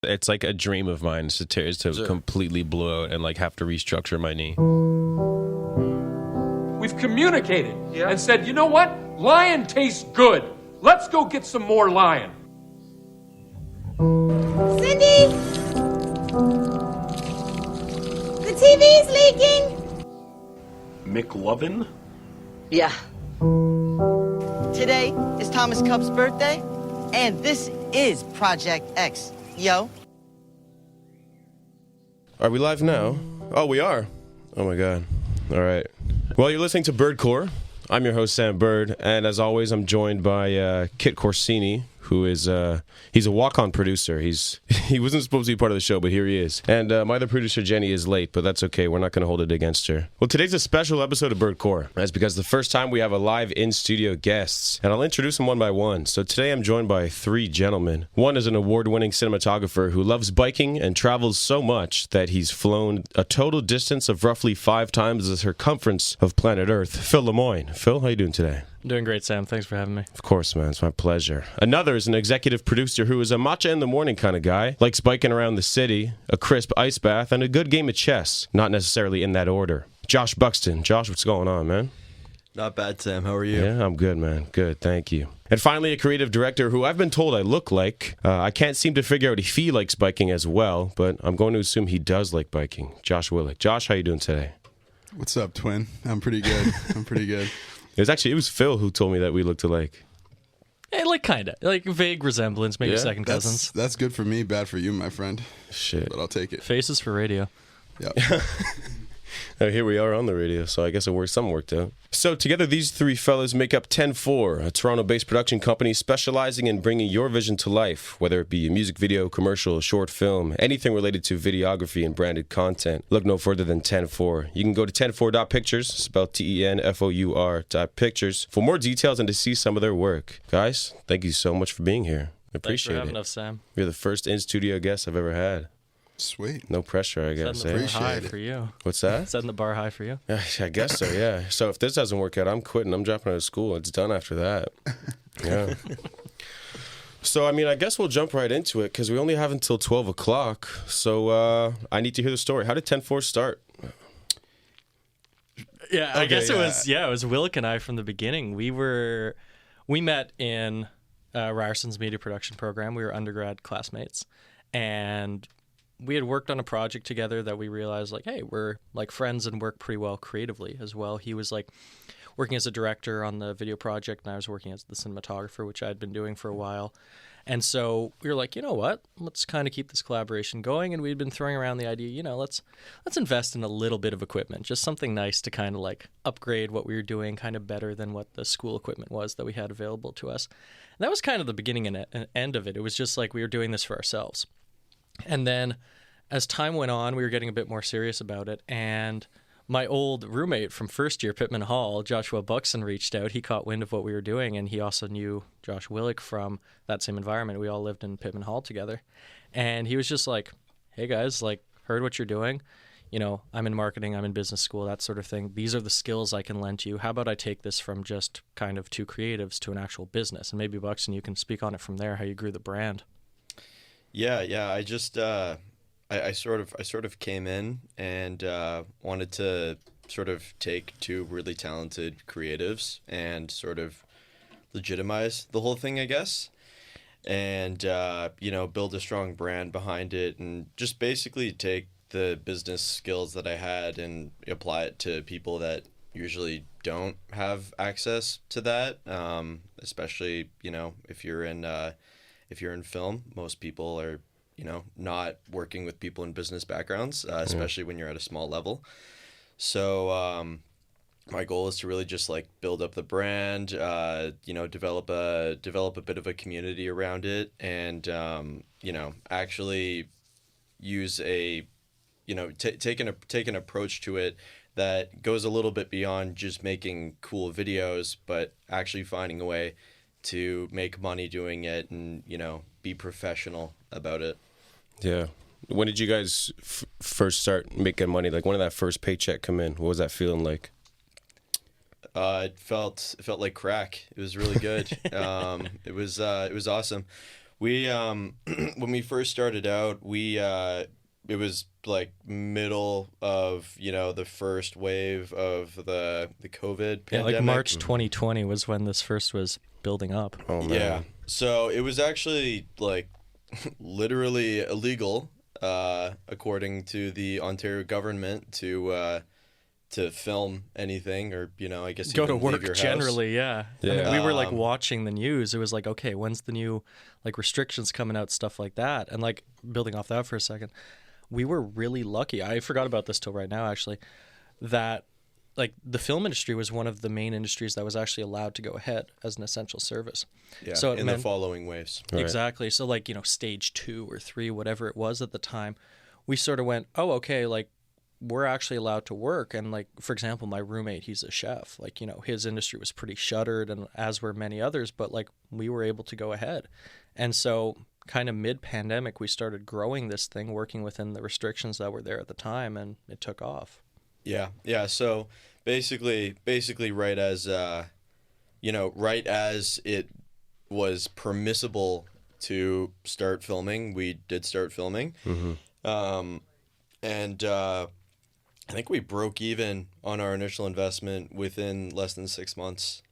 It's like a dream of mine to completely blow out and like have to restructure my knee. We've communicated and said, you know what? Lion tastes good. Let's go get some more lion. Cindy! The TV's leaking! McLovin? Yeah. Today is Thomas Cup's birthday, and this is Project X. Yo. Are we live now? Oh, we are. Oh my God. All right. Well, you're listening to Birdcore. I'm your host, Sam Bird, and as always, I'm joined by Kit Corsini, who is he's a walk-on producer. He wasn't supposed to be part of the show, but here he is. And my other producer, Jenny, is late, but that's okay. We're not going to hold it against her. Well, today's a special episode of Birdcore. That's because the first time we have a live in-studio guests, and I'll introduce them one by one. So today I'm joined by three gentlemen. One is an award-winning cinematographer who loves biking and travels so much that he's flown a total distance of roughly 5 times the circumference of planet Earth. Phil LeMoyne. Phil, how you doing today? I'm doing great, Sam. Thanks for having me. Of course, man. It's my pleasure. Another is an executive producer who is a matcha in the morning kind of guy, likes biking around the city, a crisp ice bath, and a good game of chess. Not necessarily in that order. Josh Buxton. Josh, what's going on, man? Not bad, Sam. How are you? Yeah, I'm good, man. Good, thank you. And finally, a creative director who I've been told I look like. I can't seem to figure out if he likes biking as well, but I'm going to assume he does like biking. Josh Willick. Josh, how you doing today? What's up, twin? I'm pretty good. It was Phil who told me that we looked alike. Hey, like kind of. Like vague resemblance, maybe second cousins. That's good for me, bad for you, my friend. Shit. But I'll take it. Faces for radio. Yeah. Here we are on the radio, so I guess something worked out. So together, these three fellas make up 10-4, a Toronto-based production company specializing in bringing your vision to life, whether it be a music video, commercial, short film, anything related to videography and branded content. Look no further than 10-4. You can go to 10-4.pictures, spelled TENFOUR.pictures, for more details and to see some of their work. Guys, thank you so much for being here. I appreciate Thanks for having it. us, Sam. You're the first in-studio guest I've ever had. Sweet. No pressure, I guess. Setting the bar high for you. What's that? Setting the bar high for you. I guess so, yeah. So if this doesn't work out, I'm quitting. I'm dropping out of school. It's done after that. Yeah. So, I guess we'll jump right into it because we only have until 12 o'clock. So I need to hear the story. How did 10-4 start? Yeah, I guess it was Willick and I from the beginning. We met in Ryerson's media production program. We were undergrad classmates. And we had worked on a project together that we realized, like, hey, we're like friends and work pretty well creatively as well. He was like working as a director on the video project, and I was working as the cinematographer, which I had been doing for a while. And so we were like, you know what? Let's kind of keep this collaboration going. And we'd been throwing around the idea, let's invest in a little bit of equipment, just something nice to kind of like upgrade what we were doing kind of better than what the school equipment was that we had available to us. And that was kind of the beginning and end of it. It was just like we were doing this for ourselves. And then as time went on, we were getting a bit more serious about it. And my old roommate from first year, Pittman Hall, Joshua Buxton, reached out. He caught wind of what we were doing, and he also knew Josh Willick from that same environment. We all lived in Pittman Hall together. And he was just like, hey, guys, like, heard what you're doing. I'm in marketing, I'm in business school, that sort of thing. These are the skills I can lend to you. How about I take this from just kind of two creatives to an actual business? And maybe, Buxton, you can speak on it from there, how you grew the brand. Yeah. I just I sort of came in and wanted to sort of take two really talented creatives and sort of legitimize the whole thing, I guess, and build a strong brand behind it, and just basically take the business skills that I had and apply it to people that usually don't have access to that, especially if you're in film. Most people are not working with people in business backgrounds, especially when you're at a small level. So my goal is to really just like build up the brand, develop a bit of a community around it, and actually use a take an approach to it that goes a little bit beyond just making cool videos, but actually finding a way to make money doing it and be professional about it. Yeah. When did you guys first start making money? Like, when did that first paycheck come in? What was that feeling like? It felt like crack. It was really good. It was awesome. We when we first started out, it was like middle of the first wave of the COVID Yeah, pandemic. like March 2020 was when this first was building up. Oh man. Yeah. So it was actually like literally illegal, according to the Ontario government, to film anything or I guess Go to even leave work your house. generally, yeah. I Yeah. mean, we were like watching the news. It was like, okay, when's the new like restrictions coming out, stuff like that. And like building off that for a second, we were really lucky. I forgot about this till right now, actually, that like the film industry was one of the main industries that was actually allowed to go ahead as an essential service. Yeah, so it in meant, the following waves. Right. Exactly. So like, stage 2 or 3, whatever it was at the time, we sort of went, oh, okay, like we're actually allowed to work. And like, for example, my roommate, he's a chef. Like, his industry was pretty shuttered, and as were many others, but like we were able to go ahead. And so kind of mid-pandemic, we started growing this thing, working within the restrictions that were there at the time, and it took off. Yeah. So basically right as right as it was permissible to start filming, we did start filming. And I think we broke even on our initial investment within less than 6 months.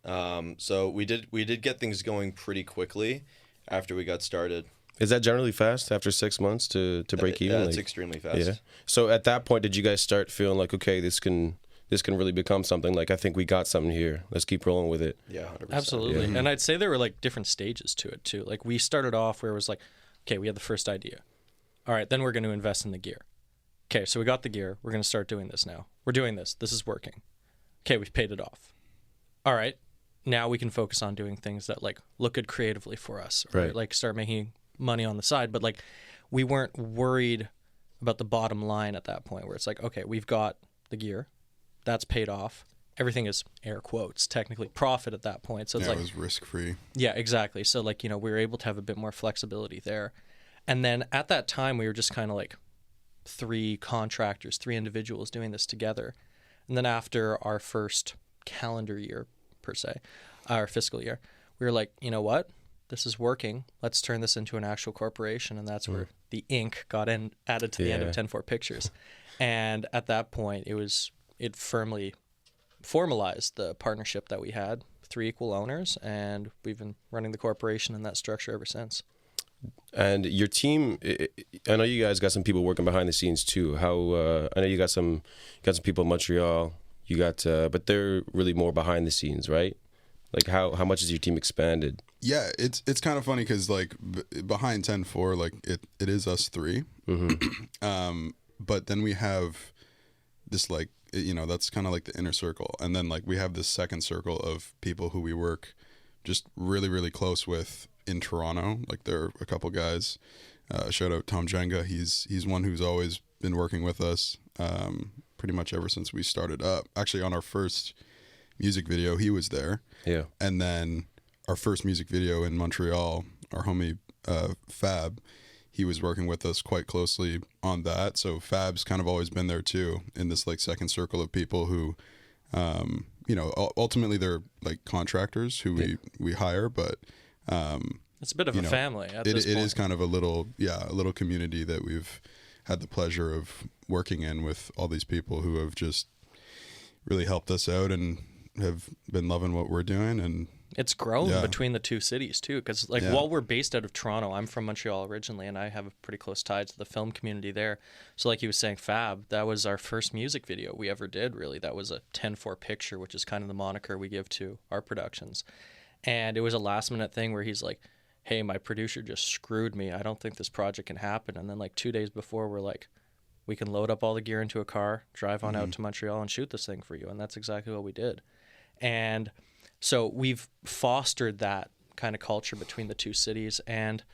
So we did get things going pretty quickly after we got started. Is that generally fast after 6 months to break even? Yeah, it's Like, extremely fast. yeah. So at that point, did you guys start feeling like, okay, this can really become something? Like, I think we got something here. Let's keep rolling with it. Yeah, 100%. Absolutely. And I'd say there were like different stages to it too. Like we started off where it was like, okay, we had the first idea. All right, then we're going to invest in the gear. Okay, so we got the gear. We're going to start doing this now. We're doing this. This is working. Okay, we've paid it off. All right, now we can focus on doing things that like look good creatively for us. Or, Right. like start making money on the side. But like we weren't worried about the bottom line at that point where it's like, okay, we've got the gear. That's paid off. Everything is air quotes, technically profit at that point. So it's Yeah, like, it was risk-free. yeah, exactly. So like, we were able to have a bit more flexibility there. And then at that time, we were just kind of like 3 contractors, 3 individuals doing this together. And then after our first calendar year, per se, our fiscal year, we were like, you know what? This is working. Let's turn this into an actual corporation. And that's where the ink got added to the end of Yeah. 10-4 Pictures. And at that point, it firmly formalized the partnership that we had, 3 equal owners, and we've been running the corporation in that structure ever since. And your team, I know you guys got some people working behind the scenes too. I know you got some people in Montreal. You got, but they're really more behind the scenes, right? Like how much has your team expanded? Yeah, it's kind of funny because like behind 10-4, like it is us 3. But then we have this like that's kind of like the inner circle, and then like we have this second circle of people who we work just really really close with in Toronto. Like there are a couple guys. Shout out Tom Jenga. He's one who's always been working with us pretty much ever since we started up. Actually, on our first music video, he was there. Yeah. And then our first music video in Montreal, our homie Fab, he was working with us quite closely on that. So Fab's kind of always been there too, in this like second circle of people who, ultimately they're like contractors who we hire, but It's a bit of a family at this it point. is kind of a little community that we've had the pleasure of working in with all these people who have just really helped us out and have been loving what we're doing. And It's grown Yeah. between the 2 cities too, because like Yeah. while we're based out of Toronto, I'm from Montreal originally, and I have a pretty close tie to the film community there. So like he was saying, Fab, that was our first music video we ever did. Really, that was a 10-4 Picture, which is kind of the moniker we give to our productions. And it was a last minute thing where he's like, "Hey, my producer just screwed me. I don't think this project can happen." And then like 2 days before, we're like, "We can load up all the gear into a car, drive on out to Montreal, and shoot this thing for you." And that's exactly what we did. And so we've fostered that kind of culture between the 2 cities. And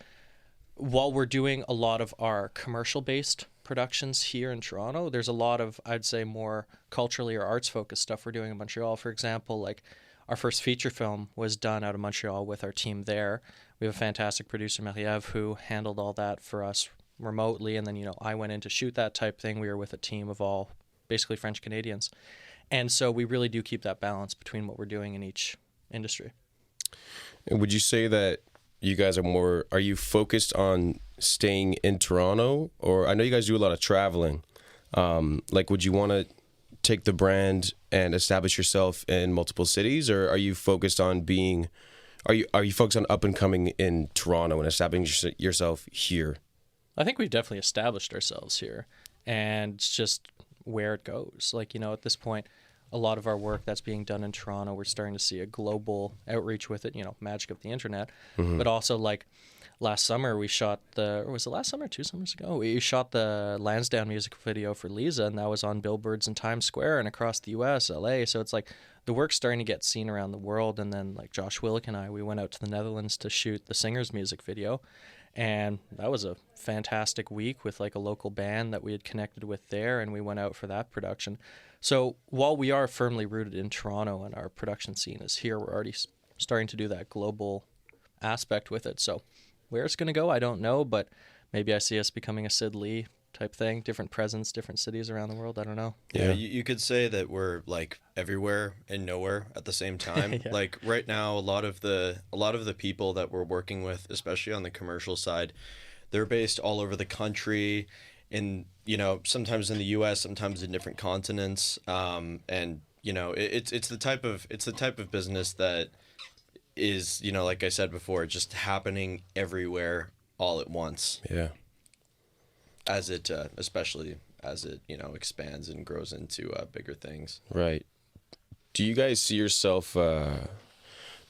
while we're doing a lot of our commercial-based productions here in Toronto, there's a lot of, I'd say, more culturally or arts-focused stuff we're doing in Montreal. For example, like our first feature film was done out of Montreal with our team there. We have a fantastic producer, Marie-Ève, who handled all that for us remotely. And then, I went in to shoot that type thing. We were with a team of all basically French Canadians. And so we really do keep that balance between what we're doing in each industry. And would you say that you guys are you focused on staying in Toronto, or I know you guys do a lot of traveling. Like, would you want to take the brand and establish yourself in multiple cities, or are you focused on being, are you focused on up and coming in Toronto and establishing yourself here? I think we've definitely established ourselves here, and it's just where it goes. Like, you know, at this point, a lot of our work that's being done in Toronto, we're starting to see a global outreach with it, you know, magic of the internet. But also, like, last summer we shot or was it last summer, 2 summers ago? We shot the Lansdowne music video for Lisa, and that was on billboards in Times Square and across the US, LA. So it's like the work's starting to get seen around the world. And then, like, Josh Willick and I, we went out to the Netherlands to shoot the Singer's music video. And that was a fantastic week with, like, a local band that we had connected with there, and we went out for that production. So while we are firmly rooted in Toronto and our production scene is here, we're already starting to do that global aspect with it. So where it's going to go, I don't know, but maybe I see us becoming a Sid Lee type thing, different presence, different cities around the world. I don't know. Yeah, you could say that we're, like, everywhere and nowhere at the same time. Yeah. Like, right now, a lot of the people that we're working with, especially on the commercial side, they're based all over the country, in, you know, sometimes in the US, sometimes in different continents. And, you know, it's the type of business that is, you know, like I said before, just happening everywhere all at once. Yeah. As it, especially as it, you know, expands and grows into bigger things. Right. Do you guys see yourself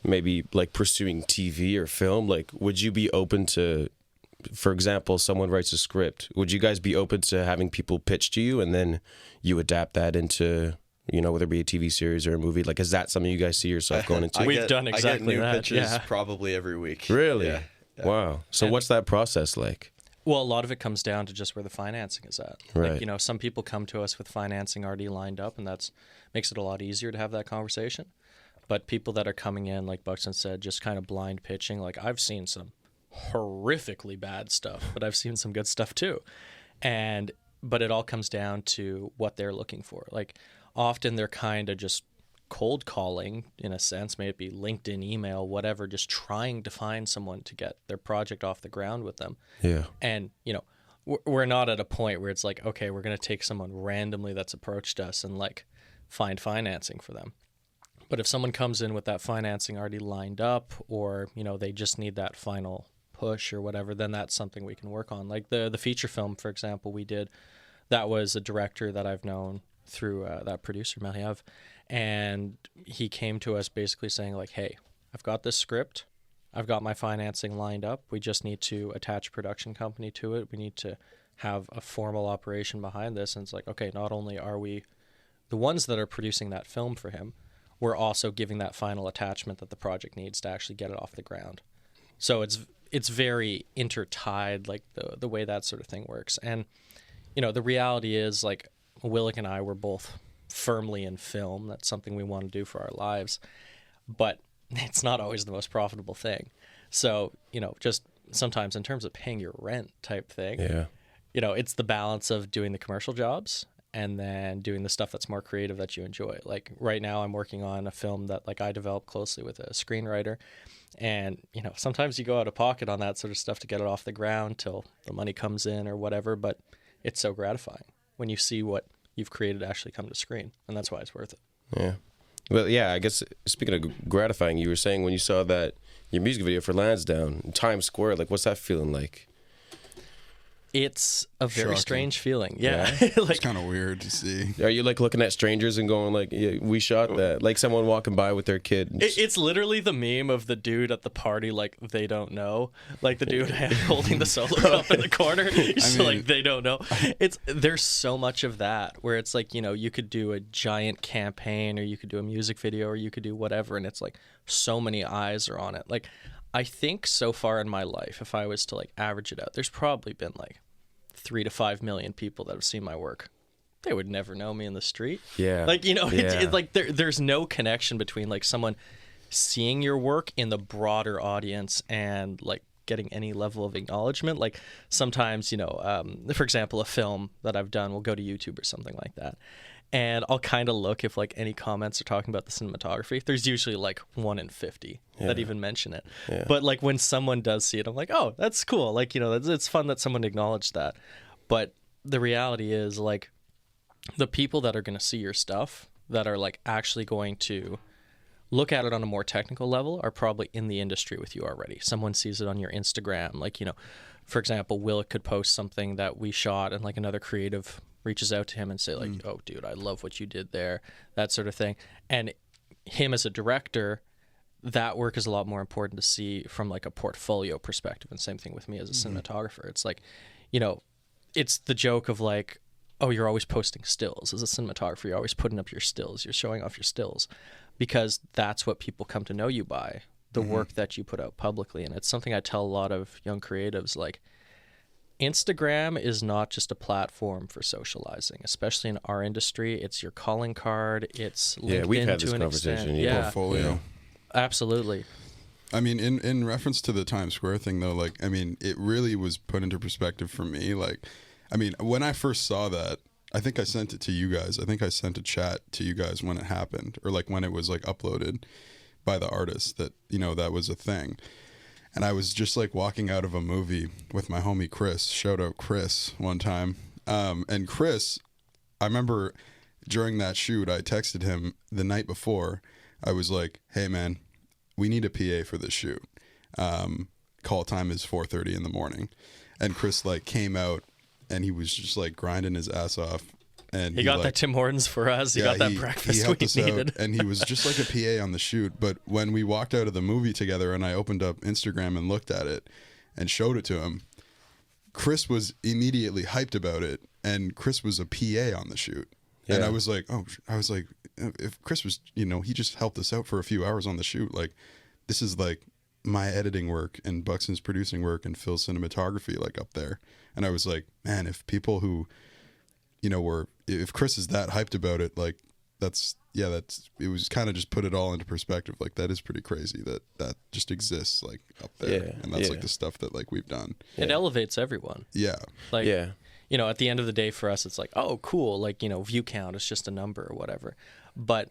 maybe, like, pursuing TV or film? Like, would you be open to, for example, someone writes a script, would you guys be open to having people pitch to you and then you adapt that into, you know, whether it be a TV series or a movie? Like, is that something you guys see yourself going into? We've done exactly I get new that, pitches yeah. probably every week. Really? Yeah. Wow. So what's that process like? Well, a lot of it comes down to just where the financing is at. Right. Like, you know, some people come to us with financing already lined up, and that's makes it a lot easier to have that conversation. But people that are coming in, like Buxton said, just kind of blind pitching, like, I've seen some horrifically bad stuff, but I've seen some good stuff too. But it all comes down to what they're looking for. Like, often they're kind of just cold calling, in a sense, may it be LinkedIn, email, whatever, just trying to find someone to get their project off the ground with them. Yeah. And, you know, we're not at a point where it's like, okay, we're going to take someone randomly that's approached us and, like, find financing for them. But if someone comes in with that financing already lined up, or, you know, they just need that final push or whatever, then that's something we can work on. Like the feature film, for example, we did, that was a director that I've known through that producer, Maliev, and he came to us basically saying, like, hey, I've got this script, I've got my financing lined up, we just need to attach a production company to it, we need to have a formal operation behind this. And it's like, okay, not only are we the ones that are producing that film for him, we're also giving that final attachment that the project needs to actually get it off the ground. So it's very intertied, like the way that sort of thing works. And, you know, the reality is, like, Willick and I were both firmly in film. That's something we want to do for our lives. But it's not always the most profitable thing. So, you know, just sometimes in terms of paying your rent type thing, Yeah. you know, it's the balance of doing the commercial jobs and then doing the stuff that's more creative that you enjoy. Like, right now I'm working on a film that, like, I developed closely with a screenwriter. And, you know, sometimes you go out of pocket on that sort of stuff to get it off the ground till the money comes in or whatever, but it's so gratifying when you see what you've created actually come to screen, and that's why it's worth it. Yeah. Well, yeah, I guess speaking of gratifying, you were saying when you saw that your music video for Lansdowne in Times Square, like, what's that feeling like? It's a very Shocking. strange feeling. Yeah. It's Like, kind of weird to see. Are you, like, looking at strangers and going, like, yeah, we shot that? Like someone walking by with their kid. it's literally the meme of the dude at the party, like, they don't know. Like, the dude holding the solo cup in the corner. He's mean- like, they don't know. There's so much of that where it's like, you know, you could do a giant campaign, or you could do a music video, or you could do whatever, and it's like so many eyes are on it. Like, I think so far in my life, if I was to, like, average it out, there's probably been like 3 to 5 million people that have seen my work. They would never know me in the street. Yeah. Like, you know, Yeah. it's like there's no connection between, like, someone seeing your work in the broader audience and, like, getting any level of acknowledgement. Like, sometimes, you know, for example, a film that I've done will go to YouTube or something like that. and I'll kind of look if like any comments are talking about the cinematography. There's usually like 1 in 50 that even mention it. Yeah. But like when someone does see it, I'm like, oh, that's cool. Like, you know, it's fun that someone acknowledged that. But the reality is, like, the people that are going to see your stuff, that are like actually going to look at it on a more technical level, are probably in the industry with you already. Someone sees it on your Instagram. Like, you know, for example, Willick could post something that we shot, and like another creative reaches out to him and say like, oh, dude, I love what you did there, that sort of thing. And him as a director, that work is a lot more important to see from like a portfolio perspective. And same thing with me as a cinematographer. It's like, you know, it's the joke of like, oh, you're always posting stills. As a cinematographer, you're always putting up your stills. You're showing off your stills because that's what people come to know you by, the work that you put out publicly. And it's something I tell a lot of young creatives, like, Instagram is not just a platform for socializing, especially in our industry. It's your calling card. It's LinkedIn we've had to this an conversation. extent. Yeah. Portfolio. Absolutely. I mean, in reference to the Times Square thing, though, like, I mean, it really was put into perspective for me. Like, I mean, when I first saw that, I think I sent it to you guys. I think I sent a chat to you guys when it happened, or like when it was like uploaded by the artist, that, you know, that was a thing. And I was just like walking out of a movie with my homie Chris. Shout out Chris one time. And Chris, I remember during that shoot, I texted him the night before. I was like, hey man, we need a PA for this shoot. Call time is 4:30 in the morning. And Chris like came out and he was just like grinding his ass off. And he got that Tim Hortons for us. He got that breakfast we needed. And he was just like a PA on the shoot. But when we walked out of the movie together and I opened up Instagram and looked at it and showed it to him, Chris was immediately hyped about it. And Chris was a PA on the shoot. Yeah. And I was like, if Chris was, you know, he just helped us out for a few hours on the shoot. Like, this is like my editing work and Buxton's producing work and Phil's cinematography, like, up there. And I was like, man, if people who, you know, if Chris is that hyped about it, like, it was kind of just put it all into perspective. Like, that is pretty crazy that just exists, like, up there. Yeah, and that's like the stuff that like we've done. It elevates everyone. Yeah. Like, you know, at the end of the day for us, it's like, oh, cool. Like, you know, view count is just a number or whatever. But,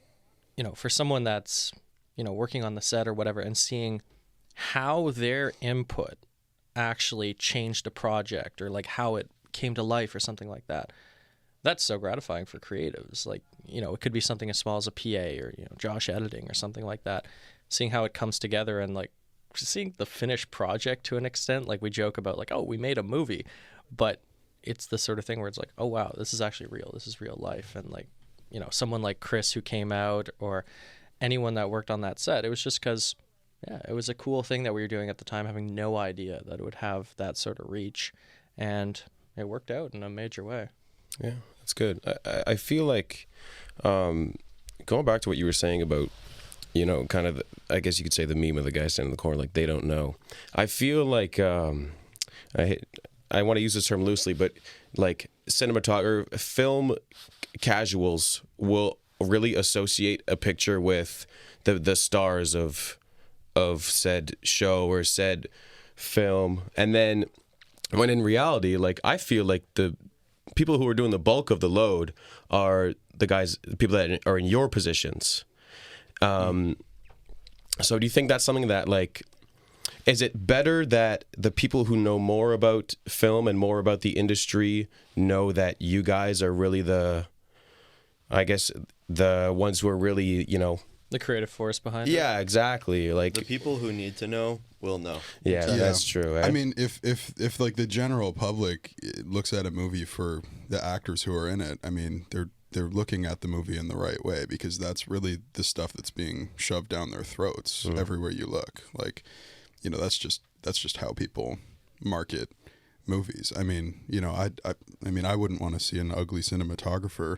you know, for someone that's, you know, working on the set or whatever and seeing how their input actually changed a project, or like how it came to life or something like that, that's so gratifying for creatives. Like, you know, it could be something as small as a PA or, you know, Josh editing or something like that. Seeing how it comes together and like seeing the finished project to an extent. Like, we joke about like, oh, we made a movie, but it's the sort of thing where it's like, oh wow, this is actually real. This is real life. And like, you know, someone like Chris who came out, or anyone that worked on that set, it was just because, yeah, it was a cool thing that we were doing at the time, having no idea that it would have that sort of reach, and it worked out in a major way. Yeah, that's good. I feel like, going back to what you were saying about, you know, kind of, I guess you could say the meme of the guy standing in the corner, like, they don't know. I feel like, I want to use this term loosely, but like cinematographer, film casuals will really associate a picture with the stars of said show or said film. And then when in reality, like, I feel like the people who are doing the bulk of the load are the people that are in your positions. So do you think that's something that, like, is it better that the people who know more about film and more about the industry know that you guys are really the ones who are really, you know, the creative force behind it? Yeah, exactly. Like, the people who need to know will know. Yeah, that's true. I mean, if like the general public looks at a movie for the actors who are in it, I mean, they're looking at the movie in the right way, because that's really the stuff that's being shoved down their throats everywhere you look. Like, you know, that's just how people market movies. I mean, you know, I mean, I wouldn't want to see an ugly cinematographer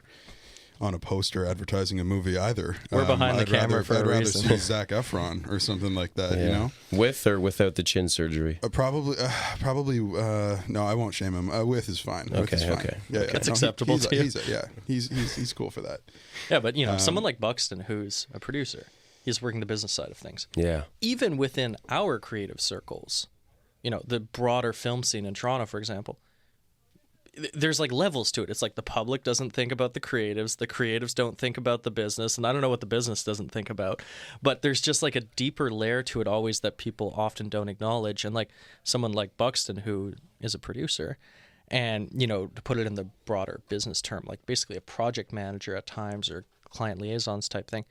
on a poster advertising a movie either. We're behind the camera for a reason. I'd rather see Zac Efron or something like that, you know? With or without the chin surgery? Probably, no, I won't shame him. With is fine. Okay, okay. Yeah, That's acceptable to you. He's cool for that. Yeah, but, you know, someone like Buxton, who's a producer, he's working the business side of things. Yeah. Even within our creative circles, you know, the broader film scene in Toronto, for example, there's like levels to it. It's like the public doesn't think about the creatives don't think about the business, and I don't know what the business doesn't think about, but there's just like a deeper layer to it always that people often don't acknowledge. And like someone like Buxton, who is a producer, and to put it in the broader business term, like basically a project manager at times or client liaisons type thing,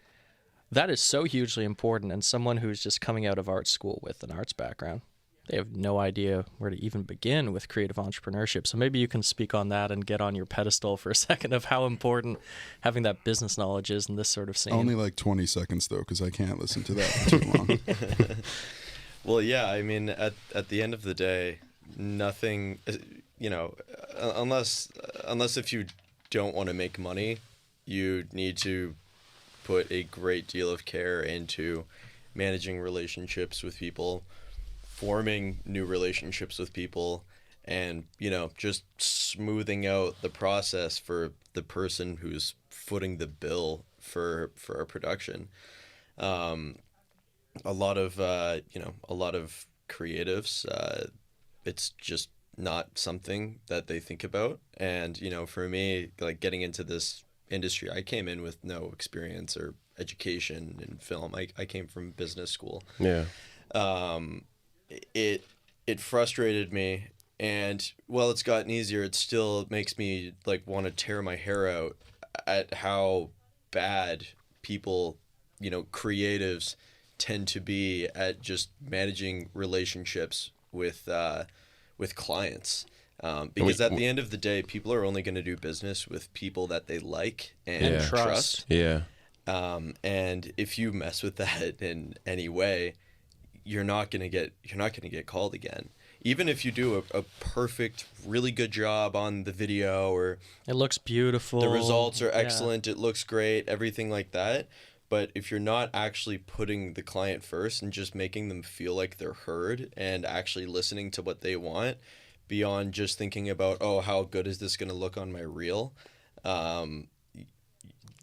that is so hugely important. And someone who's just coming out of art school with an arts background, they have no idea where to even begin with creative entrepreneurship. So maybe you can speak on that and get on your pedestal for a second of how important having that business knowledge is in this sort of scene. Only like 20 seconds, though, because I can't listen to that for too long. Well, yeah, I mean, at the end of the day, nothing, unless if you don't want to make money, you need to put a great deal of care into managing relationships with people, forming new relationships with people, and just smoothing out the process for the person who's footing the bill for our production. A lot of creatives, it's just not something that they think about. And for me, like getting into this industry, I came in with no experience or education in film. I came from business school. Yeah. It frustrated me, and while it's gotten easier, it still makes me like want to tear my hair out at how bad people, creatives tend to be at just managing relationships with clients. Because at the end of the day, people are only going to do business with people that they like and trust. Yeah. And if you mess with that in any way, you're not gonna get called again. Even if you do a perfect, really good job on the video, or it looks beautiful, the results are excellent, it looks great, everything like that. But if you're not actually putting the client first and just making them feel like they're heard and actually listening to what they want, beyond just thinking about, oh, how good is this gonna look on my reel,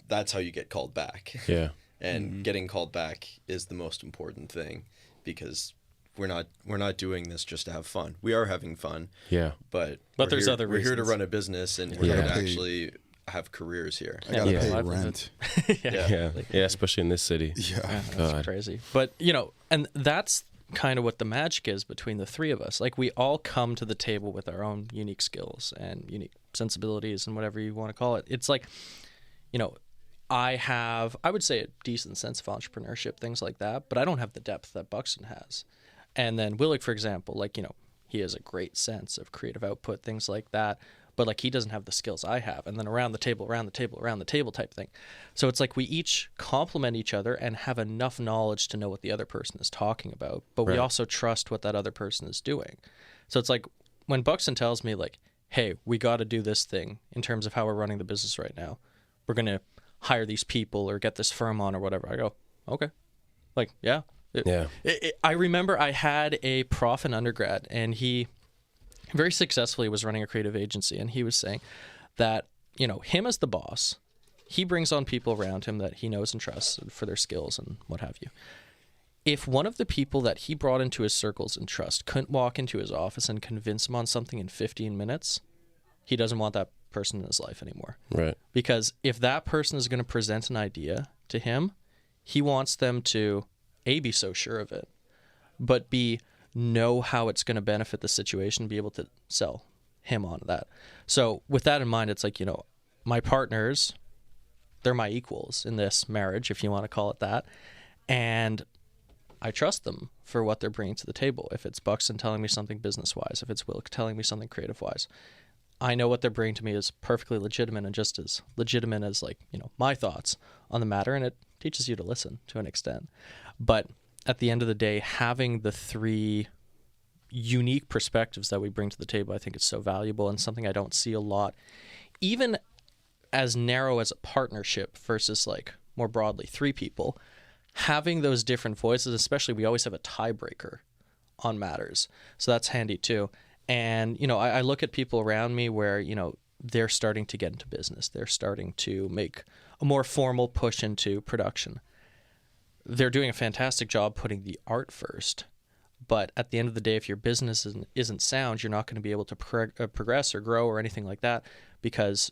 that's how you get called back. Yeah. And getting called back is the most important thing, because we're not doing this just to have fun. We are having fun. Yeah. But there's other reasons. We're here to run a business, and we're here to actually have careers here. I gotta pay rent. Yeah, especially in this city. Yeah. That's crazy. But and that's kind of what the magic is between the three of us. Like, we all come to the table with our own unique skills and unique sensibilities and whatever you want to call it. It's like, I have, I would say, a decent sense of entrepreneurship, things like that, but I don't have the depth that Buxton has. And then Willick, for example, like, he has a great sense of creative output, things like that, but like he doesn't have the skills I have. And then around the table type thing. So it's like we each complement each other and have enough knowledge to know what the other person is talking about, but we also trust what that other person is doing. So it's like when Buxton tells me like, hey, we got to do this thing in terms of how we're running the business right now. We're going to hire these people or get this firm on or whatever. I go, okay. Like, yeah. I remember I had a prof in undergrad, and he very successfully was running a creative agency, and he was saying that, him as the boss, he brings on people around him that he knows and trusts for their skills and what have you. If one of the people that he brought into his circles and trust couldn't walk into his office and convince him on something in 15 minutes, he doesn't want that person in his life anymore. Right. Because if that person is going to present an idea to him, he wants them to A, be so sure of it, but B, know how it's going to benefit the situation, be able to sell him on that. So with that in mind, it's like, my partners, they're my equals in this marriage, if you want to call it that. And I trust them for what they're bringing to the table. If it's Buxton telling me something business-wise, if it's Willick telling me something creative-wise, I know what they're bringing to me is perfectly legitimate and just as legitimate as my thoughts on the matter, and it teaches you to listen to an extent. But at the end of the day, having the three unique perspectives that we bring to the table, I think it's so valuable and something I don't see a lot, even as narrow as a partnership versus like more broadly three people. Having those different voices, especially we always have a tiebreaker on matters, so that's handy too. And, I look at people around me where, they're starting to get into business. They're starting to make a more formal push into production. They're doing a fantastic job putting the art first, But at the end of the day, if your business isn't sound, you're not going to be able to progress or grow or anything like that, because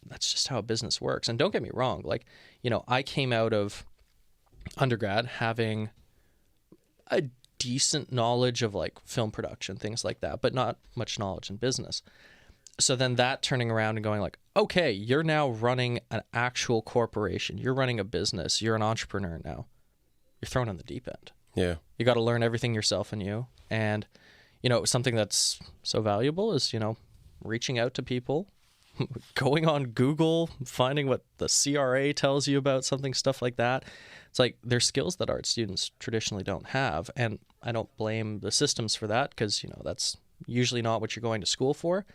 that's just how a business works. And don't get me wrong, like, I came out of undergrad having a decent knowledge of like film production, things like that, but not much knowledge in business. So then that turning around and going like, okay, you're now running an actual corporation. You're running a business. You're an entrepreneur now. You're thrown in the deep end. Yeah. You got to learn everything yourself and you. And, something that's so valuable is, reaching out to people, going on Google, finding what the CRA tells you about something, stuff like that. It's like there's skills that art students traditionally don't have. And I don't blame the systems for that, because, that's usually not what you're going to school for.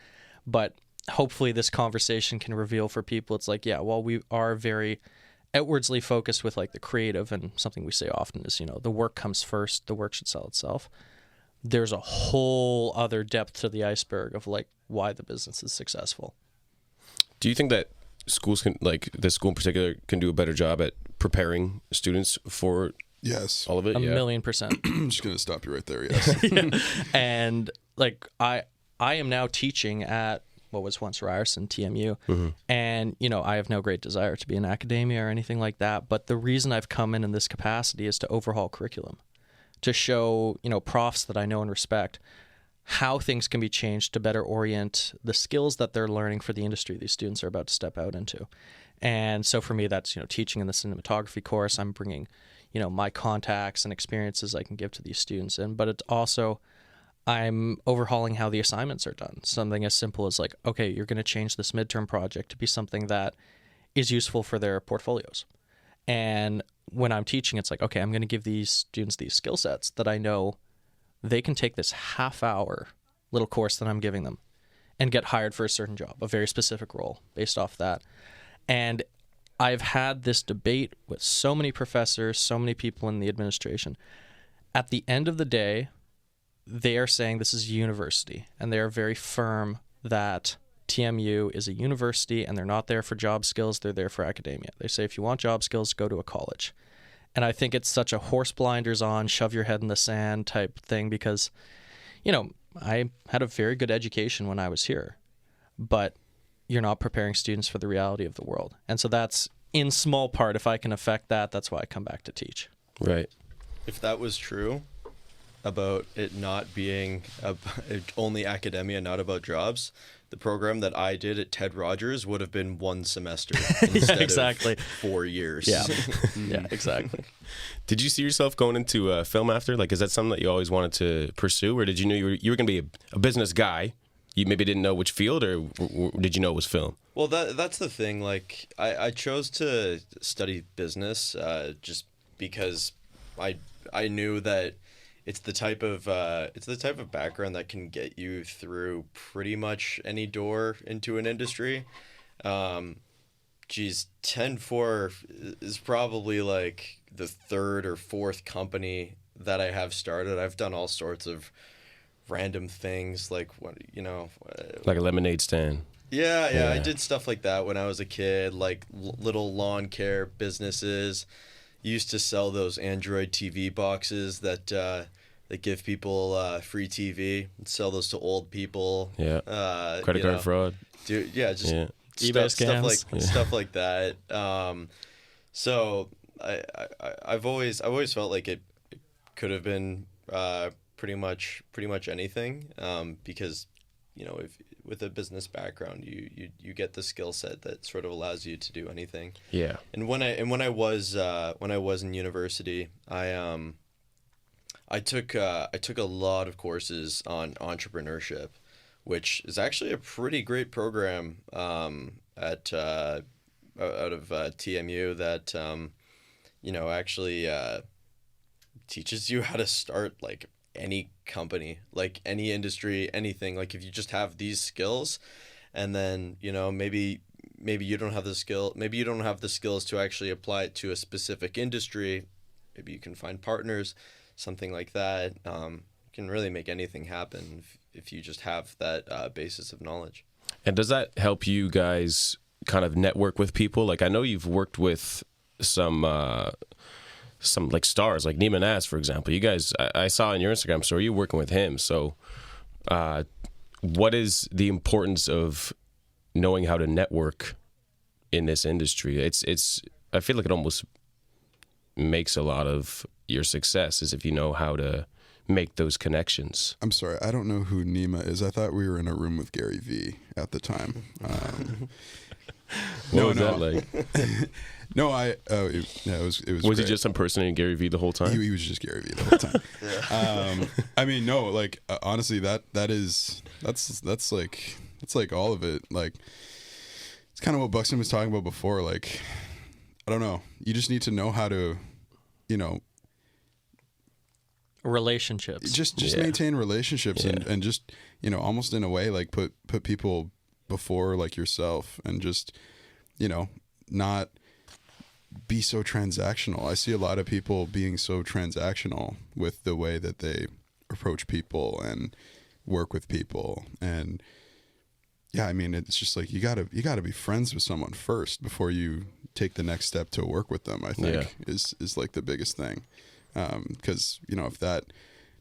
But hopefully this conversation can reveal for people, it's like, yeah, while we are very outwardly focused with like the creative, and something we say often is, the work comes first, the work should sell itself. There's a whole other depth to the iceberg of like why the business is successful. Do you think that schools can, like this school in particular, can do a better job at preparing students for Yes. all of it? A million percent. I'm just going to stop you right there. Yes. Yeah. And like I am now teaching at what was once Ryerson, TMU. Mm-hmm. And, I have no great desire to be in academia or anything like that. But the reason I've come in this capacity is to overhaul curriculum, to show, profs that I know and respect how things can be changed to better orient the skills that they're learning for the industry these students are about to step out into. And so for me, that's, teaching in the cinematography course. I'm bringing, my contacts and experiences I can give to these students. But it's also, I'm overhauling how the assignments are done. Something as simple as like, okay, you're going to change this midterm project to be something that is useful for their portfolios. And when I'm teaching, it's like, okay, I'm going to give these students these skill sets that I know they can take this half-hour little course that I'm giving them and get hired for a certain job, a very specific role based off that. And I've had this debate with so many professors, so many people in the administration. At the end of the day, they are saying this is a university, and they are very firm that TMU is a university and they're not there for job skills, they're there for academia. They say if you want job skills, go to a college. And I think it's such a horse blinders on, shove your head in the sand type thing, because, I had a very good education when I was here, but you're not preparing students for the reality of the world. And so that's, in small part, if I can affect that, that's why I come back to teach. Right. If that was true about it not being only academia, not about jobs, the program that I did at Ted Rogers would have been one semester instead exactly. of 4 years. Yeah, yeah, exactly. Did you see yourself going into film after? Like, is that something that you always wanted to pursue, or did you know you were going to be a business guy? You maybe didn't know which field, or did you know it was film? Well, that's the thing. Like, I chose to study business just because I knew that it's the type of background that can get you through pretty much any door into an industry. 10-4 is probably like the third or fourth company that I have started. I've done all sorts of random things, like like a lemonade stand. Yeah, I did stuff like that when I was a kid, like little lawn care businesses. Used to sell those Android TV boxes that give people free TV, and sell those to old people. Yeah, credit card fraud. Stuff like that. So I've always felt like it could have been pretty much anything, because if with a business background you get the skill set that sort of allows you to do anything. Yeah. And when I was in university, I took a lot of courses on entrepreneurship, which is actually a pretty great program out of TMU that actually teaches you how to start like any company, like any industry, anything. Like if you just have these skills, and then maybe you don't have the skills to actually apply it to a specific industry. Maybe you can find partners, something like that. You can really make anything happen if you just have that basis of knowledge. And does that help you guys kind of network with people? Like, I know you've worked with some some like stars, like Neiman Nass, for example. You guys, I saw on your Instagram story, you're working with him. So, what is the importance of knowing how to network in this industry? It's. I feel like it almost makes a lot of your success is if you know how to make those connections. I'm sorry, I don't know who Nima is. I thought we were in a room with Gary Vee at the time. What was that like? No, it was. Was he just impersonating Gary Vee the whole time? He was just Gary Vee the whole time. I mean, no, like honestly, that's like all of it. Like it's kind of what Buxton was talking about before. Like I don't know, you just need to know how to, relationships. Just maintain relationships and just almost in a way like put people before like yourself and just not be so transactional. I see a lot of people being so transactional with the way that they approach people and work with people. And yeah, I mean, it's just like you gotta be friends with someone first before you take the next step to work with them. I think is like the biggest thing. Because if that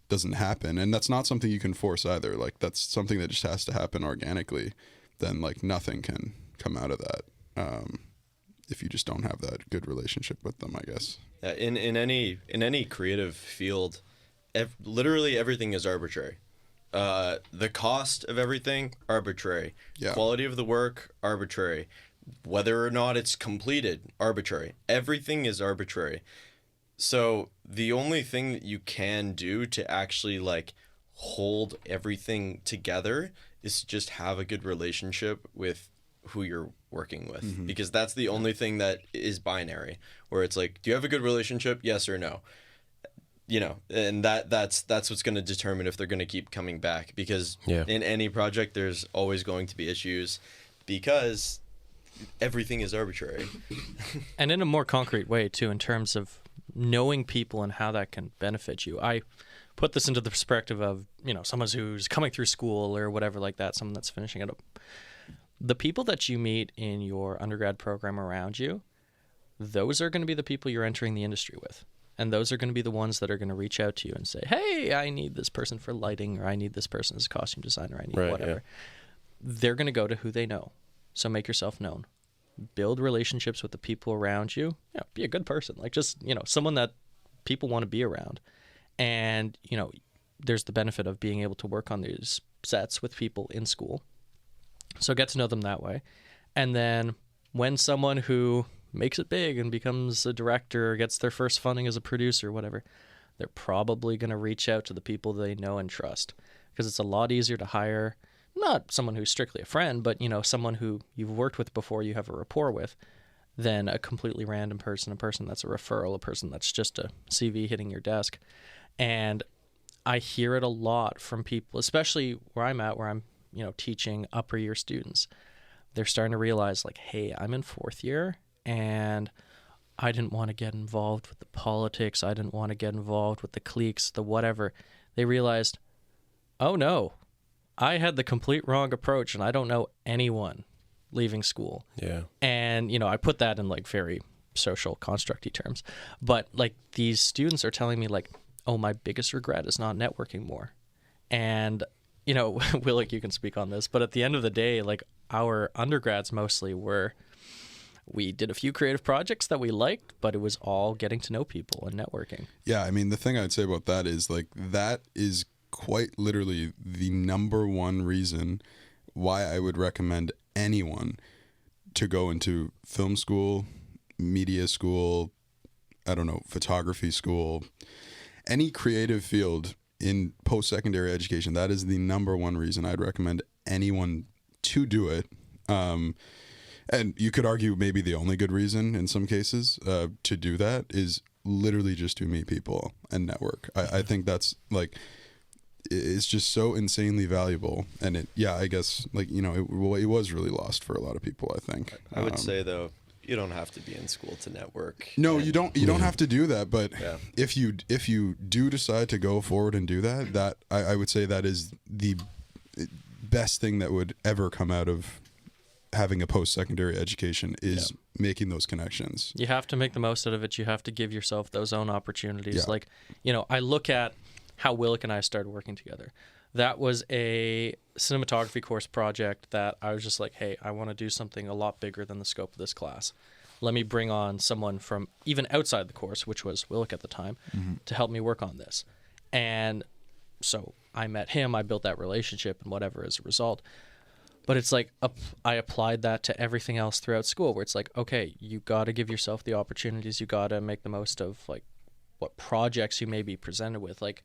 doesn't happen, and that's not something you can force either, like that's something that just has to happen organically, then like nothing can come out of that if you just don't have that good relationship with them, I guess. In any creative field, literally everything is arbitrary. The cost of everything, arbitrary. Yeah. Quality of the work, arbitrary. Whether or not it's completed, arbitrary. Everything is arbitrary. So the only thing that you can do to actually like hold everything together is to just have a good relationship with who you're working with, because that's the only thing that is binary, where it's like, do you have a good relationship? Yes or no. And that's what's going to determine if they're going to keep coming back, because in any project there's always going to be issues because everything is arbitrary. And in a more concrete way too, in terms of knowing people and how that can benefit you. I put this into the perspective of, someone who's coming through school or whatever like that, someone that's finishing it up. The people that you meet in your undergrad program around you, those are going to be the people you're entering the industry with. And those are going to be the ones that are going to reach out to you and say, hey, I need this person for lighting, or I need this person as a costume designer, I need whatever. Yeah. They're going to go to who they know. So make yourself known. Build relationships with the people around you. Be a good person. Like just, someone that people want to be around. And, there's the benefit of being able to work on these sets with people in school. So get to know them that way. And then when someone who makes it big and becomes a director or gets their first funding as a producer or whatever, they're probably going to reach out to the people they know and trust, because it's a lot easier to hire not someone who's strictly a friend, but, someone who you've worked with before, you have a rapport with, than a completely random person, a person that's a referral, a person that's just a CV hitting your desk. And I hear it a lot from people, especially where I'm at, where I'm, teaching upper year students. They're starting to realize like, hey, I'm in fourth year and I didn't want to get involved with the politics. I didn't want to get involved with the cliques, the whatever. They realized, oh no, I had the complete wrong approach and I don't know anyone leaving school. Yeah. And, I put that in like very social constructy terms, but like these students are telling me like, oh, my biggest regret is not networking more. And, Willick, you can speak on this, but at the end of the day, like our undergrads mostly we did a few creative projects that we liked, but it was all getting to know people and networking. Yeah. I mean, the thing I'd say about that is like, that is quite literally the number one reason why I would recommend anyone to go into film school, media school, photography school, any creative field in post-secondary education. That is the number one reason I'd recommend anyone to do it. And you could argue maybe the only good reason in some cases to do that is literally just to meet people and network. I think that's like, it's just so insanely valuable. And I guess like, it was really lost for a lot of people, I think. I would say though, you don't have to be in school to network. No, you don't have to do that. But if you do decide to go forward and do that I would say that is the best thing that would ever come out of having a post-secondary education is making those connections. You have to make the most out of it. You have to give yourself those own opportunities. Yeah. Like, I look at how Willick and I started working together. That was a cinematography course project that I was just like, hey, I want to do something a lot bigger than the scope of this class. Let me bring on someone from even outside the course, which was Willick at the time, to help me work on this. And so I met him, I built that relationship and whatever as a result. But it's like I applied that to everything else throughout school, where it's like, okay, you got to give yourself the opportunities. You got to make the most of like what projects you may be presented with. Like,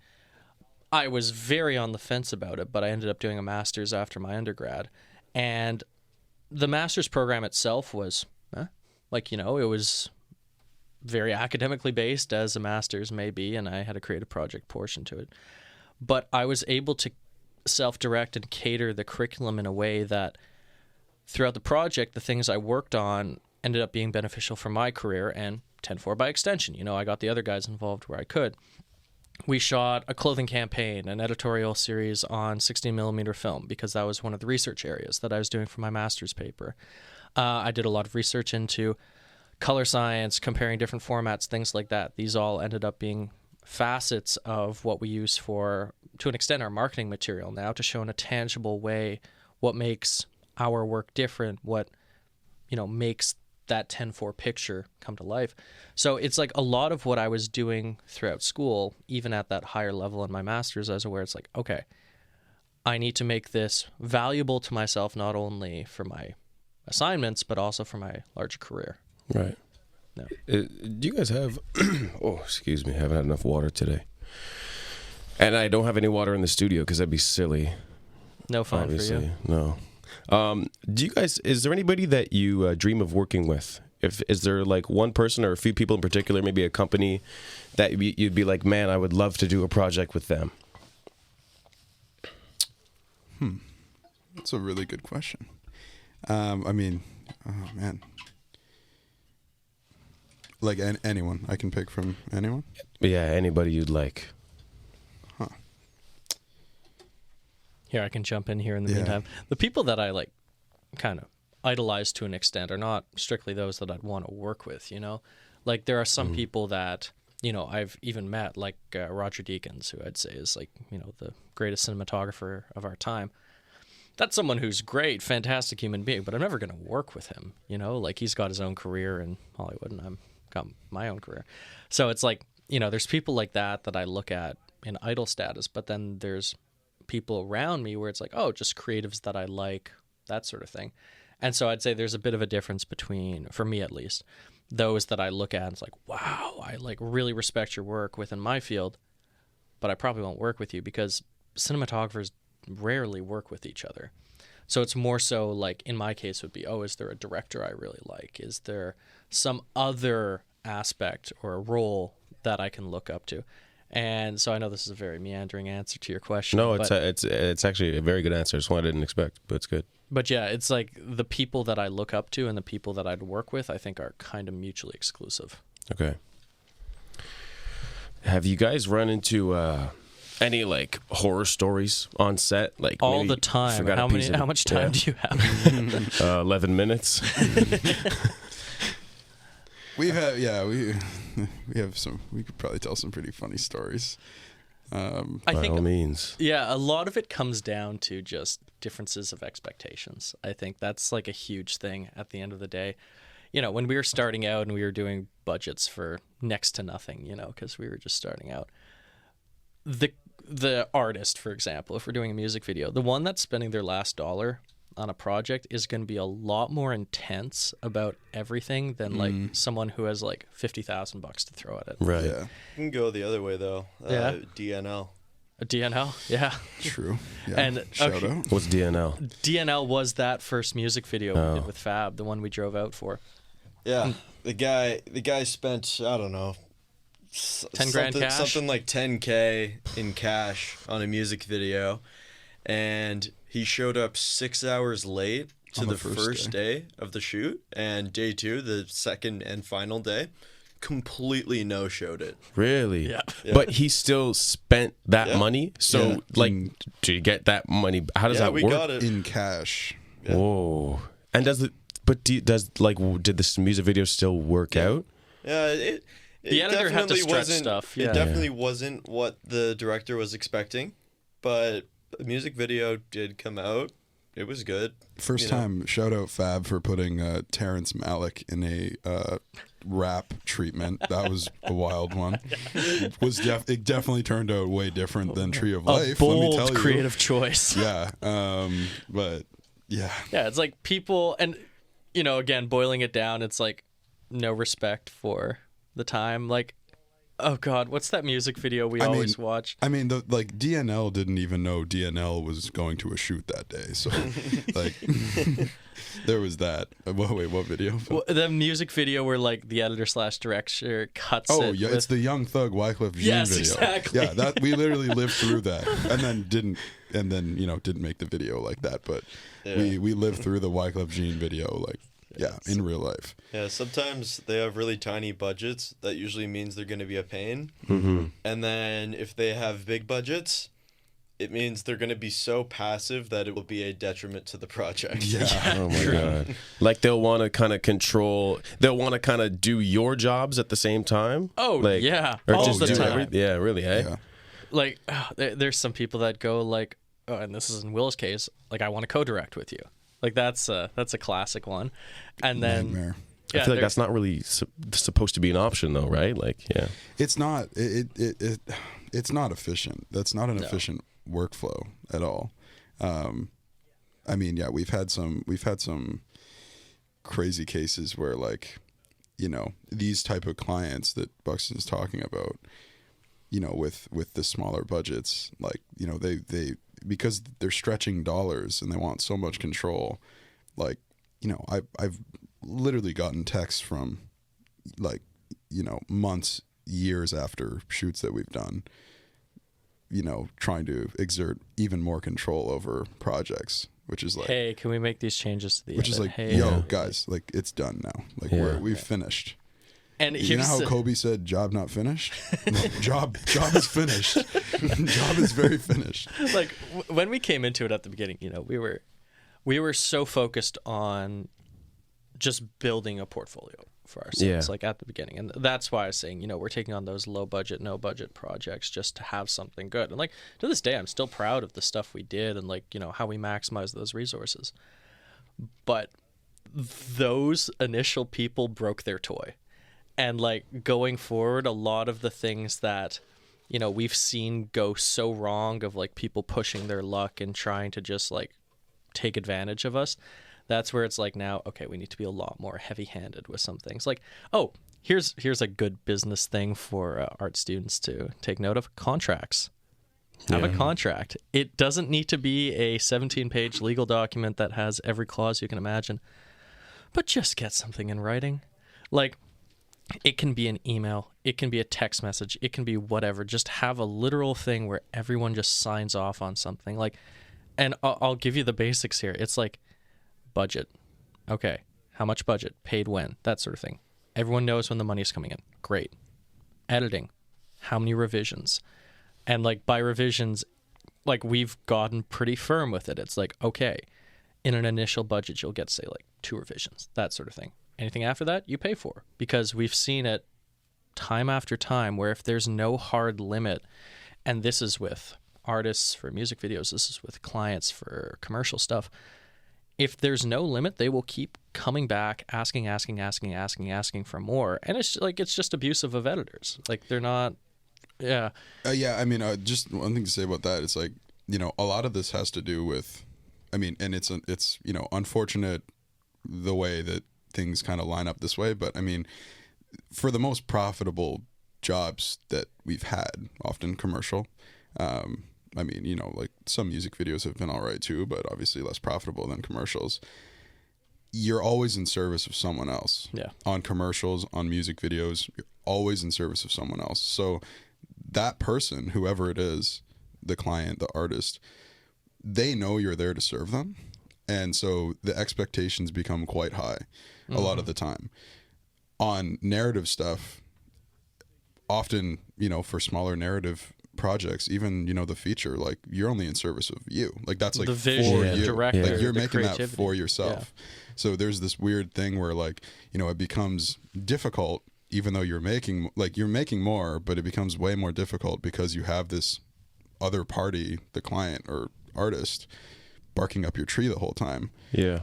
I was very on the fence about it, but I ended up doing a master's after my undergrad. And the master's program itself was, it was very academically based, as a master's may be, and I had a creative project portion to it. But I was able to self-direct and cater the curriculum in a way that throughout the project, the things I worked on ended up being beneficial for my career and 10-4 by extension. I got the other guys involved where I could. We shot a clothing campaign, an editorial series on 16mm film, because that was one of the research areas that I was doing for my master's paper. I did a lot of research into color science, comparing different formats, things like that. These all ended up being facets of what we use for, to an extent, our marketing material now, to show in a tangible way what makes our work different, what makes that 10-4 picture come to life. So it's like a lot of what I was doing throughout school, even at that higher level in my master's, as where it's like, okay, I need to make this valuable to myself, not only for my assignments, but also for my larger career. Right. No. Do you guys have... oh, excuse me. I haven't had enough water today. And I don't have any water in the studio because that'd be silly. No fun obviously. for you. No. Do you guys... Is there anybody that you dream of working with? Is there like one person or a few people in particular, maybe a company, that you'd be like, man, I would love to do a project with them? That's a really good question. I mean, oh man. Like anyone. I can pick from anyone? Yeah, anybody you'd like. Huh. Here, I can jump in here in the meantime. The people that I like kind of idolize to an extent are not strictly those that I'd want to work with, Like, there are some people that, I've even met, like Roger Deakins, who I'd say is like, the greatest cinematographer of our time. That's someone who's great, fantastic human being, but I'm never going to work with him, Like, he's got his own career in Hollywood, and I've got my own career. So it's like, there's people like that I look at in idol status, but then there's people around me where it's like, oh, just creatives that I like, that sort of thing. And so I'd say there's a bit of a difference between, for me at least, those that I look at and it's like, wow, I like really respect your work within my field, but I probably won't work with you, because cinematographers rarely work with each other. So it's more so like, in my case, would be, oh, is there a director I really like? Is there some other aspect or a role that I can look up to? And so I know this is a very meandering answer to your question. No, it's actually a very good answer. It's one I didn't expect, but it's good. But yeah, it's like the people that I look up to and the people that I'd work with, I think, are kind of mutually exclusive. Okay. Have you guys run into any like horror stories on set? Like all the time. How much time do you have? 11 minutes. We have some. We could probably tell some pretty funny stories. I By think, all means. Yeah, a lot of it comes down to just differences of expectations. I think that's like a huge thing at the end of the day. When we were starting out and we were doing budgets for next to nothing, because we were just starting out. The artist, for example, if we're doing a music video, the one that's spending their last dollar on a project is going to be a lot more intense about everything than like someone who has like $50,000 to throw at it. Right. Yeah. You can go the other way though. DNL. A DNL, yeah. True. Yeah. And Shout out. What's DNL? DNL was that first music video we did with Fab, the one we drove out for. Yeah, the guy spent, I don't know, 10 grand cash? something like 10K in cash on a music video, and he showed up 6 hours late to the first day of the shoot, and day 2, the second and final day, completely no-showed it. Really? Yeah. But he still spent that money? So, like, do you get that money? How does that we work? got it. In cash. Yeah. Whoa. And did this music video still work out? It The editor had to stretch stuff. Yeah. It definitely wasn't what the director was expecting, but the music video did come out. It was good. First time, shout out Fab for putting Terrence Malick in a rap treatment. That was a wild one. It definitely turned out way different than Tree of Life. Bold, let me tell you. creative choice. Yeah, but yeah. Yeah, it's like people, and again, boiling it down, it's like no respect for the time. Like, oh God, what's that music video we always watch? I mean, DNL didn't even know DNL was going to a shoot that day. So, like, there was that. Wait, what video? Well, the music video where, like, the editor/director cuts it. Oh, yeah, it's the Young Thug Wyclef Jean video. Exactly. Yeah, that we literally lived through that, and then didn't make the video like that. But we lived through the Wyclef Jean video, like. Yeah, in real life. Yeah, sometimes they have really tiny budgets. That usually means they're going to be a pain. Mm-hmm. And then if they have big budgets, it means they're going to be so passive that it will be a detriment to the project. Yeah. Oh my God. Like they'll want to kind of control. They'll want to kind of do your jobs at the same time. Oh, like, yeah. Or All just the do time. yeah, really. Eh? Yeah. Like, there's some people that go like, oh, and this is in Will's case, like, I want to co-direct with you. Like, that's a classic one. And then Nightmare. I feel like that's not really supposed to be an option, though, right? Like, yeah, it's not. It's not efficient. That's not an efficient workflow at all. I mean, yeah, we've had some crazy cases where, like, these type of clients that Buxton's talking about, with the smaller budgets, like, they because they're stretching dollars and they want so much control, like, I've literally gotten texts from, like, months, years after shoots that we've done, trying to exert even more control over projects, which is like, hey, can we make these changes to the which edit? is like, hey, yo, guys, like, it's done now. Like, we've finished. And you know how Kobe said, "Job not finished." job is finished. Job is very finished. Like, when we came into it at the beginning, we were so focused on just building a portfolio for ourselves, like, at the beginning, and that's why I was saying, we're taking on those low budget, no budget projects just to have something good. And, like, to this day, I'm still proud of the stuff we did and, like, how we maximized those resources. But those initial people broke their toy. And, like, going forward, a lot of the things that, we've seen go so wrong, of, like, people pushing their luck and trying to just, like, take advantage of us, that's where it's like, now, okay, we need to be a lot more heavy-handed with some things. Like, oh, here's a good business thing for art students to take note of: contracts. Have a contract. It doesn't need to be a 17-page legal document that has every clause you can imagine, but just get something in writing. Like, it can be an email, it can be a text message, it can be whatever. Just have a literal thing where everyone just signs off on something. Like, and I'll give you the basics here. It's like, budget. Okay, how much budget? Paid when? That sort of thing. Everyone knows when the money's coming in. Great. Editing. How many revisions? And, like, by revisions, like, we've gotten pretty firm with it. It's like, okay, in an initial budget, you'll get, say, like, 2 revisions, that sort of thing. Anything after that, you pay for, because we've seen it time after time where if there's no hard limit, and this is with artists for music videos, this is with clients for commercial stuff, if there's no limit, they will keep coming back, asking for more. And it's like, it's just abusive of editors. Like, they're not, yeah. Yeah, I mean, just one thing to say about that, it's like, a lot of this has to do with, I mean, and it's unfortunate the way that things kind of line up this way, but I mean, for the most profitable jobs that we've had, often commercial, I mean, like, some music videos have been all right too, but obviously less profitable than commercials. You're always in service of someone else. Yeah. On commercials, on music videos, you're always in service of someone else. So that person, whoever it is, the client, the artist, they know you're there to serve them. And so the expectations become quite high a lot of the time. On narrative stuff, often, for smaller narrative projects, even, the feature, like, you're only in service of you. Like, that's like the vision, for you. director, like, you're the making that creativity. for yourself. Yeah. So there's this weird thing where like, you know, it becomes difficult even though you're making more, but it becomes way more difficult because you have this other party, the client or artist, barking up your tree the whole time. Yeah.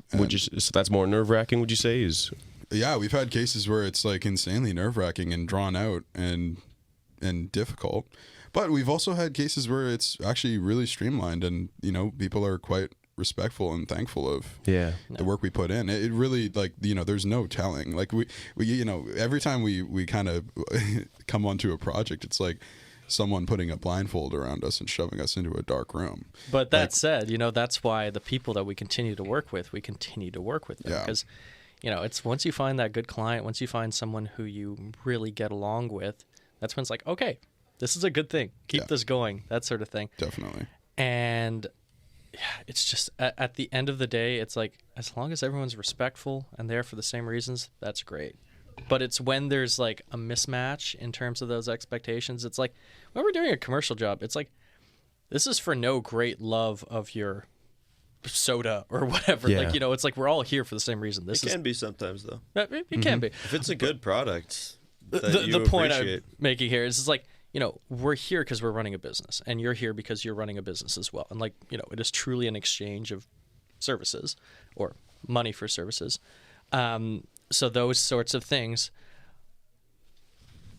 So that's more nerve-wracking, would you say? Yeah, we've had cases where it's like insanely nerve-wracking and drawn out and difficult. But we've also had cases where it's actually really streamlined and, you know, people are quite respectful and thankful of the work we put in. It really, like, you know, there's no telling. Like we you know, every time we kind of come onto a project, it's like someone putting a blindfold around us and shoving us into a dark room. But that said, you know, that's why the people that we continue to work with them because, you know, it's once you find that good client, once you find someone who you really get along with, that's when it's like, okay, this is a good thing. Keep this going, that sort of thing. Definitely. And it's just at the end of the day, it's like as long as everyone's respectful and there for the same reasons, that's great. But it's when there's like a mismatch in terms of those expectations. It's like when we're doing a commercial job, it's like this is for no great love of your soda or whatever. Yeah. Like, you know, it's like we're all here for the same reason. It can be sometimes though. It can be. If it's a good product, The point I'm making here is like, you know, we're here because we're running a business, and you're here because you're running a business as well. And like, you know, it is truly an exchange of services or money for services. So those sorts of things.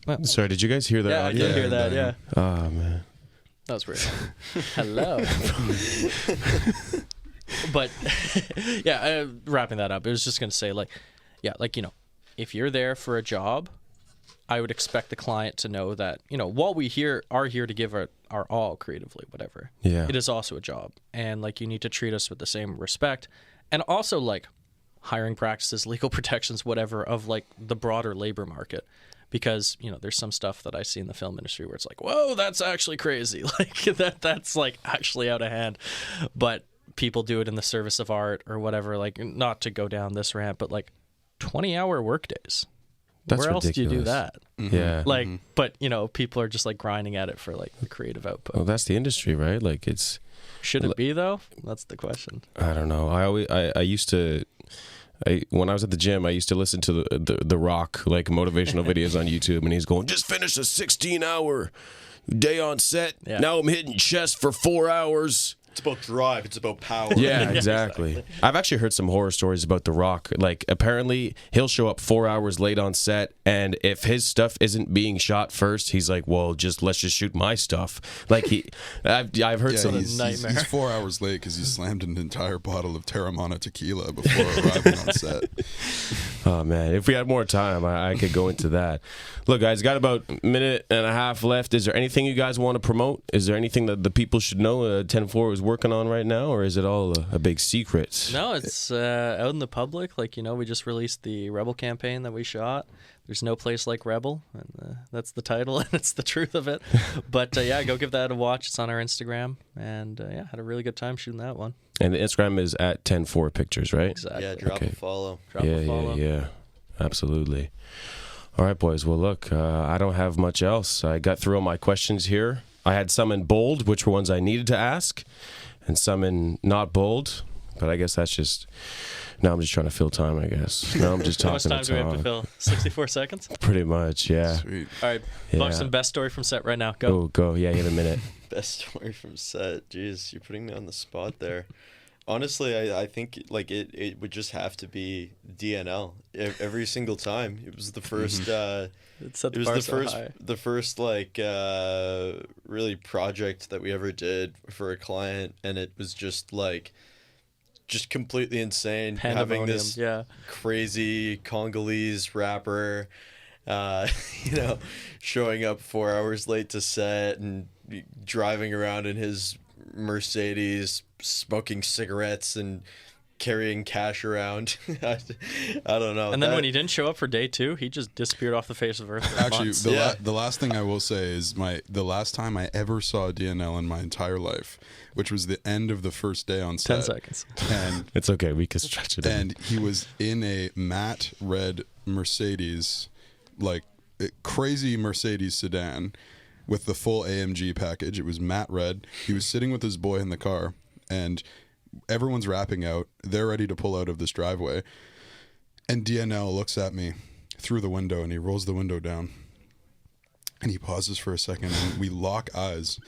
Well, Sorry, did you guys hear that? yeah, I did hear that. Yeah, Oh, man. that was weird. Hello. But yeah, wrapping that up, I was just gonna say, like, yeah, like, you know, if you're there for a job, I would expect the client to know that, you know, while we are here to give our all creatively, whatever. Yeah. It is also a job, and like you need to treat us with the same respect, and also like hiring practices, legal protections, whatever, of like the broader labor market. Because, you know, there's some stuff that I see in the film industry where it's like, whoa, that's actually crazy. Like that's like actually out of hand. But people do it in the service of art or whatever, like not to go down this rant, but like 20-hour workdays. That's Where else do you do ridiculous. that? Yeah. Like, but, you know, people are just like grinding at it for like the creative output. Well, that's the industry, right? Like it's... Should it be though? That's the question. I don't know. I used to... when I was at the gym, I used to listen to the Rock, like, motivational videos on YouTube, and he's going, just finish a 16-hour day on set. Yeah. Now I'm hitting chest for 4 hours. It's about drive. It's about power. Yeah, exactly. I've actually heard some horror stories about The Rock. Like, apparently, he'll show up 4 hours late on set, and if his stuff isn't being shot first, he's like, well, let's just shoot my stuff. Like, I've heard some... nightmare. He's 4 hours late because he slammed an entire bottle of Terramana tequila before arriving on set. Oh, man. If we had more time, I could go into that. Look, guys, got about a minute and a half left. Is there anything you guys want to promote? Is there anything that the people should know 10-4 is working on right now, or is it all a big secret? No, it's out in the public. Like, you know, we just released the Rebel campaign that we shot. There's no place like Rebel, and that's the title, and it's the truth of it. But yeah, go give that a watch. It's on our Instagram, and yeah, had a really good time shooting that one. And the Instagram is at 10-4 pictures, right? Exactly. Yeah, drop a follow. Drop a follow. Yeah. Absolutely. All right, boys. Well, look, I don't have much else. I got through all my questions here. I had some in bold, which were ones I needed to ask, and some in not bold. But I guess that's just... Now I'm just trying to fill time, I guess. Now I'm just How much talking time do we have to fill? 64 seconds? Pretty much, yeah. Sweet. All right, Yeah. Buxton, best story from set right now. Go. Go. Yeah, you have a minute. Best story from set. Jeez, you're putting me on the spot there. Honestly, I think like it would just have to be DNL every single time. It was the first. It set the bar so high. The first like really project that we ever did for a client, and it was just completely insane. Having this crazy Congolese rapper, you know, showing up 4 hours late to set and driving around in his Mercedes, smoking cigarettes and carrying cash around. I don't know. And then when he didn't show up for day 2, he just disappeared off the face of Earth for Actually, months. the last thing I will say is the last time I ever saw DNL in my entire life, which was the end of the first day on set. 10 seconds. And It's okay. We can stretch it in. and he was in a matte red Mercedes, like crazy Mercedes sedan with the full AMG package. It was matte red. He was sitting with his boy in the car, and everyone's wrapping out. They're ready to pull out of this driveway. And DNL looks at me through the window, and he rolls the window down. And he pauses for a second, and we lock eyes.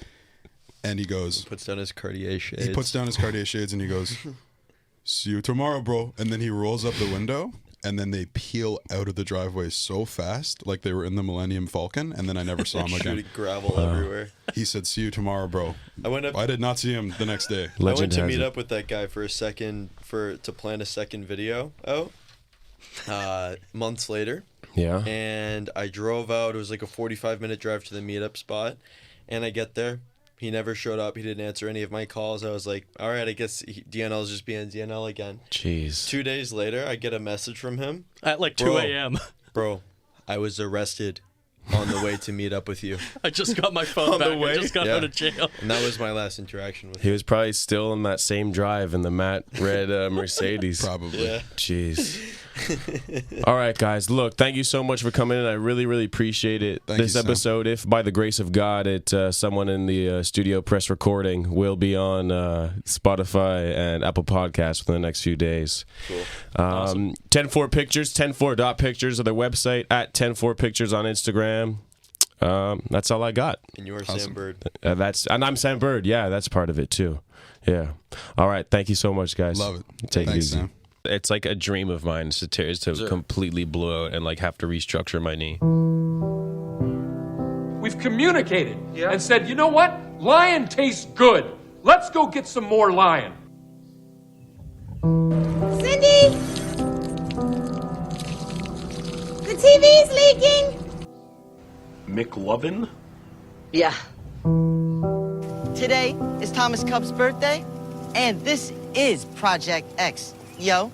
And he goes... Puts down his Cartier shades. He puts down his Cartier shades, and he goes, "See you tomorrow, bro." And then he rolls up the window, and then they peel out of the driveway so fast, like they were in the Millennium Falcon, and then I never saw him again. Shooting gravel everywhere. He said, "See you tomorrow, bro." I did not see him the next day. I went to has meet it. up with that guy for to plan a second video months later. Yeah. And I drove out. It was like a 45-minute drive to the meetup spot. And I get there. He never showed up. He didn't answer any of my calls. I was like, all right, I guess DNL's just being DNL again. Jeez. 2 days later, I get a message from him. At like 2 a.m. Bro, I was arrested on the way to meet up with you. I just got my phone back. I just got Yeah. out of jail. And that was my last interaction with He him. was probably still in that same drive in the matte red Mercedes. Probably. Yeah. Jeez. All right, guys. Look, thank you so much for coming in. I really, really appreciate it. Thank This you, Sam. episode, if by the grace of God, someone in the studio press recording, will be on Spotify and Apple Podcasts within the next few days. Cool. Awesome. 10-4 Pictures, 10-4.pictures of their website, at 10-4 Pictures on Instagram. That's all I got. And you are Sam Bird. And I'm Sam Bird. Yeah, that's part of it too. Yeah. All right. Thank you so much, guys. Love it. Take it Thanks, easy. Sam. It's like a dream of mine is to completely blow out and like have to restructure my knee. We've communicated and said, you know what? Lion tastes good. Let's go get some more lion. Cindy? The TV's leaking. McLovin? Yeah. Today is Thomas Cub's birthday, and this is Project X. Yo.